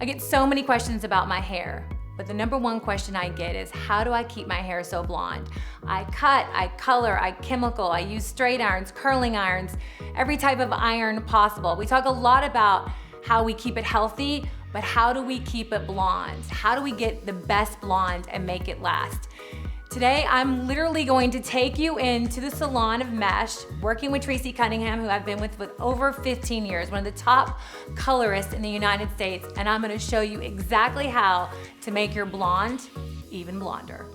I get so many questions about my hair, but the number one question I get is, how do I keep my hair so blonde? I cut, I color, I chemical, I use straight irons, curling irons, every type of iron possible. We talk a lot about how we keep it healthy, but how do we keep it blonde? How do we get the best blonde and make it last? Today, I'm literally going to take you into the salon of Mesh, working with Tracy Cunningham, who I've been with over 15 years, one of the top colorists in the United States, and I'm gonna show you exactly how to make your blonde even blonder.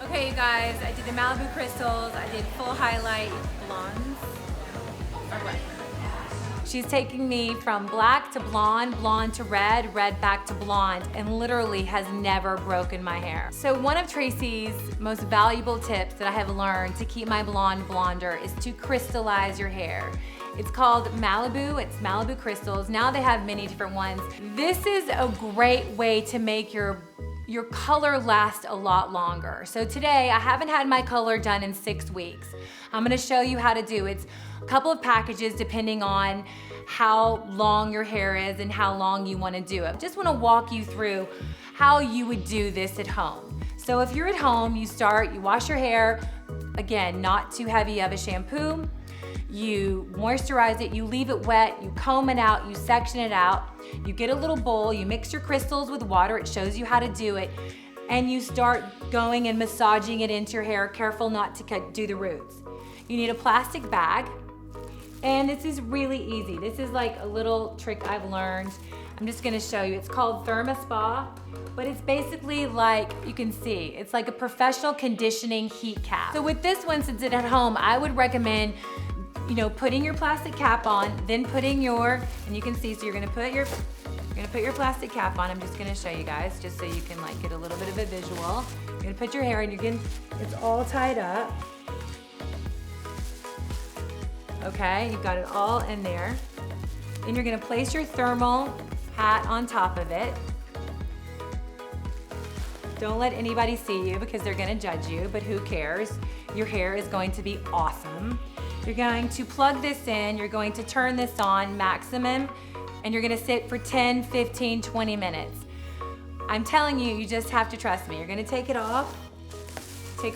Okay, you guys, I did the Malibu crystals, I did full highlight blondes. Or what? She's taking me from black to blonde, blonde to red, red back to blonde, and literally has never broken my hair. So one of Tracy's most valuable tips that I have learned to keep my blonde blonder is to crystallize your hair. It's called Malibu, it's Malibu crystals. Now they have many different ones. This is a great way to make your color last a lot longer. So today, I haven't had my color done in 6 weeks. I'm gonna show you how to do it. It's a couple of packages depending on how long your hair is and how long you wanna do it. Just wanna walk you through how you would do this at home. So if you're at home, you wash your hair, again, not too heavy of a shampoo. You moisturize it, you leave it wet, you comb it out, you section it out, you get a little bowl, you mix your crystals with water, it shows you how to do it, and you start going and massaging it into your hair, careful not to do the roots. You need a plastic bag, and this is really easy. This is like a little trick I've learned. I'm just gonna show you. It's called ThermaSpa, but it's basically like, you can see, it's like a professional conditioning heat cap. So with this one, since it's at home, I would recommend putting your plastic cap on, then putting and you can see, so you're gonna put your plastic cap on. I'm just gonna show you guys, just so you can like get a little bit of a visual. You're gonna put your hair and it's all tied up. Okay, you've got it all in there. And you're gonna place your thermal hat on top of it. Don't let anybody see you because they're gonna judge you, but who cares? Your hair is going to be awesome. You're going to plug this in, you're going to turn this on maximum, and you're gonna sit for 10, 15, 20 minutes. I'm telling you, you just have to trust me. You're gonna take off, you're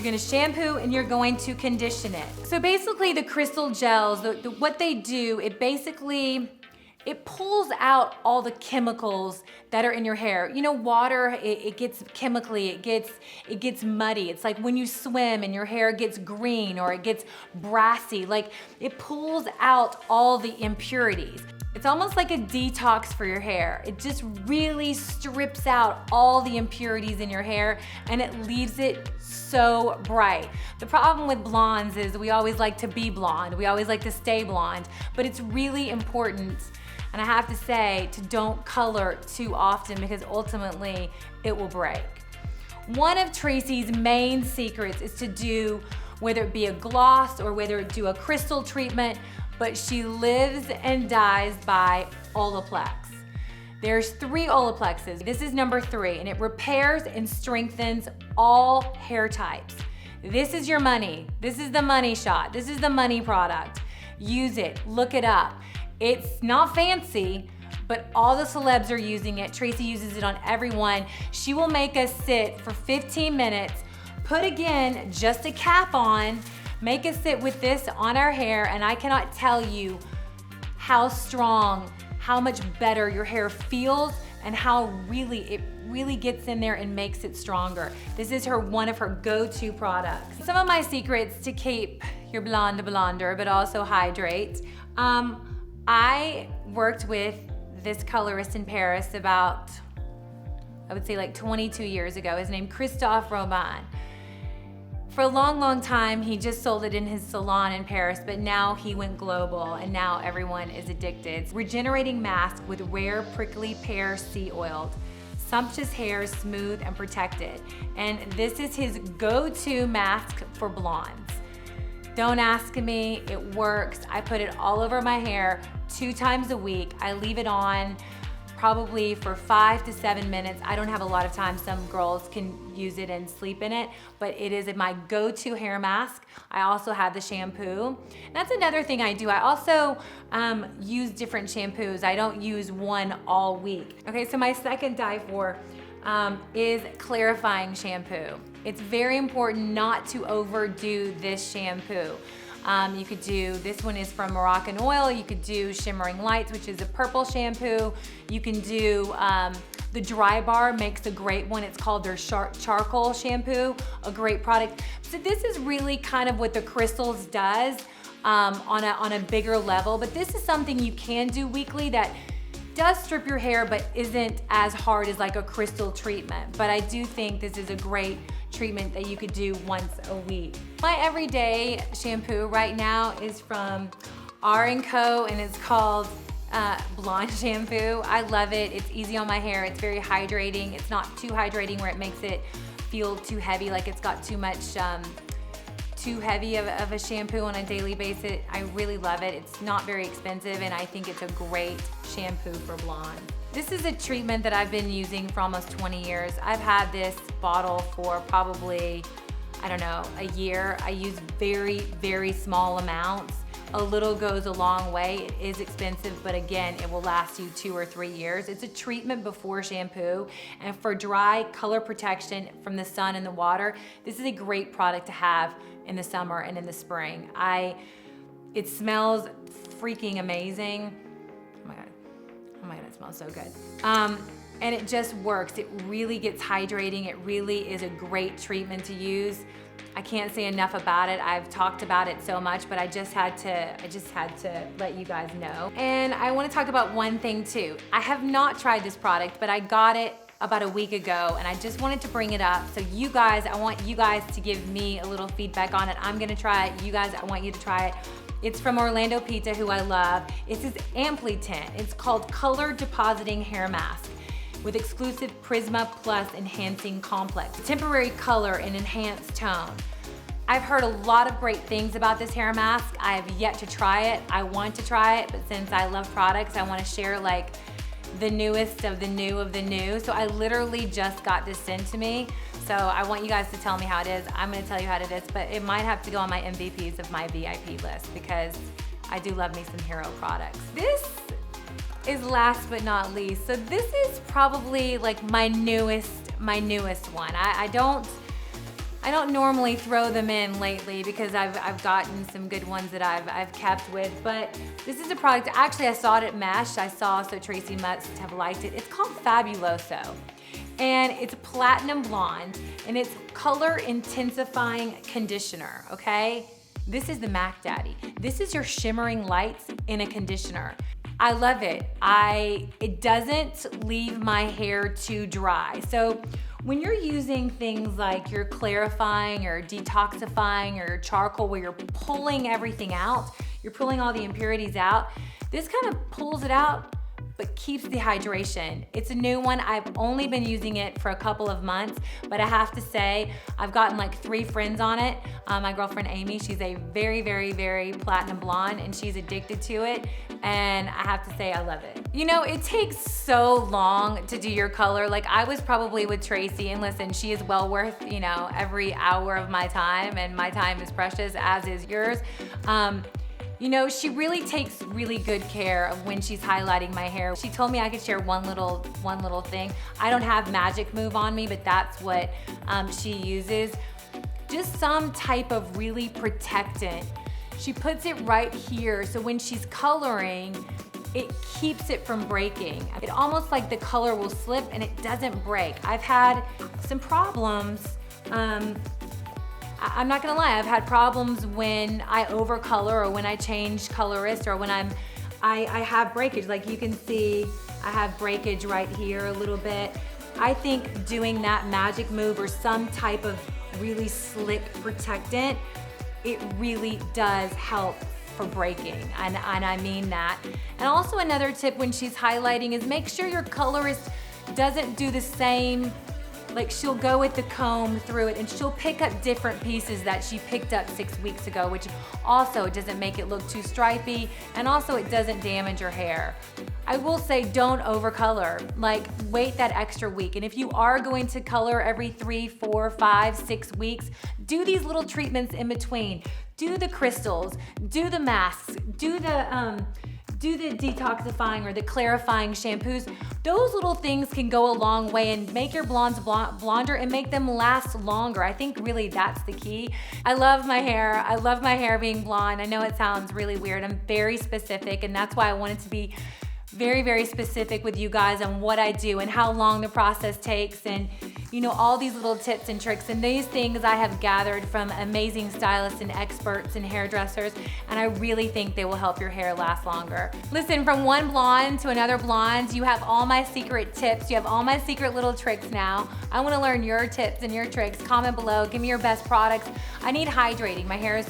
gonna shampoo, and you're going to condition it. So basically the crystal gels, what they do, it pulls out all the chemicals that are in your hair. You know, water, it gets chemically, it gets muddy. It's like when you swim and your hair gets green or it gets brassy, like it pulls out all the impurities. It's almost like a detox for your hair. It just really strips out all the impurities in your hair and it leaves it so bright. The problem with blondes is we always like to be blonde. We always like to stay blonde, but it's really important, and I have to say, to don't color too often because ultimately it will break. One of Tracy's main secrets is to do, whether it be a gloss or whether it do a crystal treatment, but she lives and dies by Olaplex. There's 3 Olaplexes. This is number 3, and it repairs and strengthens all hair types. This is your money. This is the money shot. This is the money product. Use it, look it up. It's not fancy, but all the celebs are using it. Tracy uses it on everyone. She will make us sit for 15 minutes, put again just a cap on, make us sit with this on our hair, and I cannot tell you how strong, how much better your hair feels and how it really gets in there and makes it stronger. This is one of her go-to products. Some of my secrets to keep your blonde blonder, but also hydrate. I worked with this colorist in Paris about, I would say like 22 years ago. His name Christophe Robin. For a long, long time, he just sold it in his salon in Paris, but now he went global and now everyone is addicted. Regenerating mask with rare prickly pear sea oil. Sumptuous hair, smooth and protected. And this is his go-to mask for blondes. Don't ask me, it works. I put it all over my hair 2 times a week. I leave it on probably for 5 to 7 minutes. I don't have a lot of time. Some girls can use it and sleep in it, but it is my go-to hair mask. I also have the shampoo. That's another thing I do. I also use different shampoos. I don't use one all week. Okay, so my second die for is clarifying shampoo. It's very important not to overdo this shampoo. You could do, this one is from Moroccan Oil. You could do Shimmering Lights, which is a purple shampoo. You can do, the Dry Bar makes a great one. It's called their charcoal shampoo, a great product. So this is really kind of what the Crystals does on a bigger level, but this is something you can do weekly that does strip your hair, but isn't as hard as like a crystal treatment. But I do think this is a great treatment that you could do once a week. My everyday shampoo right now is from R&Co and it's called Blonde Shampoo. I love it. It's easy on my hair. It's very hydrating. It's not too hydrating where it makes it feel too heavy, like it's got too much, too heavy of a shampoo on a daily basis. I really love it. It's not very expensive and I think it's a great shampoo for blonde. This is a treatment that I've been using for almost 20 years. I've had this bottle for probably, I don't know, a year. I use very, very small amounts. A little goes a long way. It is expensive, but again, it will last you 2 or 3 years. It's a treatment before shampoo, and for dry color protection from the sun and the water, this is a great product to have in the summer and in the spring. It smells freaking amazing. Oh my God, it smells so good. And it just works. It really gets hydrating. It really is a great treatment to use. I can't say enough about it. I've talked about it so much, but I just had to let you guys know. And I want to talk about one thing too. I have not tried this product, but I got it about a week ago and I just wanted to bring it up. So you guys, I want you guys to give me a little feedback on it. I'm gonna try it. You guys, I want you to try it. It's from Orlando Pizza, who I love. It says Ampli Tint. It's called Color Depositing Hair Mask with exclusive Prisma Plus enhancing complex. Temporary color and enhanced tone. I've heard a lot of great things about this hair mask. I have yet to try it. I want to try it, but since I love products, I want to share like the newest of the new of the new. So I literally just got this sent to me. So I want you guys to tell me how it is. I'm gonna tell you how it is, but it might have to go on my MVPs of my VIP list because I do love me some hero products. This is last but not least. So this is probably like my newest one. I don't normally throw them in lately because I've gotten some good ones that I've kept with, but this is a product, actually I saw it at Mesh, so Tracy must have liked it. It's called Fabuloso, and it's platinum blonde, and it's color intensifying conditioner, okay? This is the Mac Daddy. This is your shimmering lights in a conditioner. I love it. It doesn't leave my hair too dry. So when you're using things like your clarifying or detoxifying or your charcoal where you're pulling everything out, you're pulling all the impurities out, this kind of pulls it out but keeps the hydration. It's a new one. I've only been using it for a couple of months, but I have to say, I've gotten like 3 friends on it. My girlfriend Amy, she's a very, very, very platinum blonde and she's addicted to it. And I have to say, I love it. You know, it takes so long to do your color. Like I was probably with Tracy, and listen, she is well worth, you know, every hour of my time, and my time is precious, as is yours. You know, she really takes really good care of when she's highlighting my hair. She told me I could share one little thing. I don't have Magic Move on me, but that's what she uses. Just some type of really protectant. She puts it right here, so when she's coloring, it keeps it from breaking. It almost like the color will slip and it doesn't break. I've had some problems. I'm not gonna lie, I've had problems when I overcolor or when I change colorist or when I have breakage. Like you can see, I have breakage right here a little bit. I think doing that Magic Move or some type of really slick protectant, it really does help for breaking, and I mean that. And also another tip when she's highlighting is make sure your colorist doesn't do the same, like she'll go with the comb through it and she'll pick up different pieces that she picked up 6 weeks ago, which also doesn't make it look too stripy, and also it doesn't damage your hair. I will say don't overcolor, like wait that extra week. And if you are going to color every 3, 4, 5, 6 weeks, do these little treatments in between. Do the crystals, do the masks, do the detoxifying or the clarifying shampoos. Those little things can go a long way and make your blondes blonder and make them last longer. I think really that's the key. I love my hair. I love my hair being blonde. I know it sounds really weird. I'm very specific, and that's why I wanted to be very, very specific with you guys on what I do and how long the process takes, and you know, all these little tips and tricks, and these things I have gathered from amazing stylists and experts and hairdressers, and I really think they will help your hair last longer. Listen, from one blonde to another blonde, you have all my secret tips, you have all my secret little tricks now. I wanna learn your tips and your tricks. Comment below, give me your best products. I need hydrating, my hair is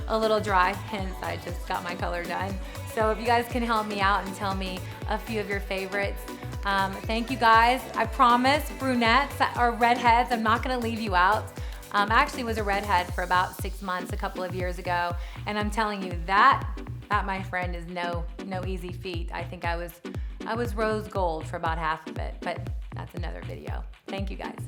a little dry, hence I just got my color done. So if you guys can help me out and tell me a few of your favorites. Thank you guys. I promise, brunettes or redheads, I'm not gonna leave you out. I actually was a redhead for about 6 months a couple of years ago, and I'm telling you that my friend is no easy feat. I think I was rose gold for about half of it, but that's another video. Thank you guys.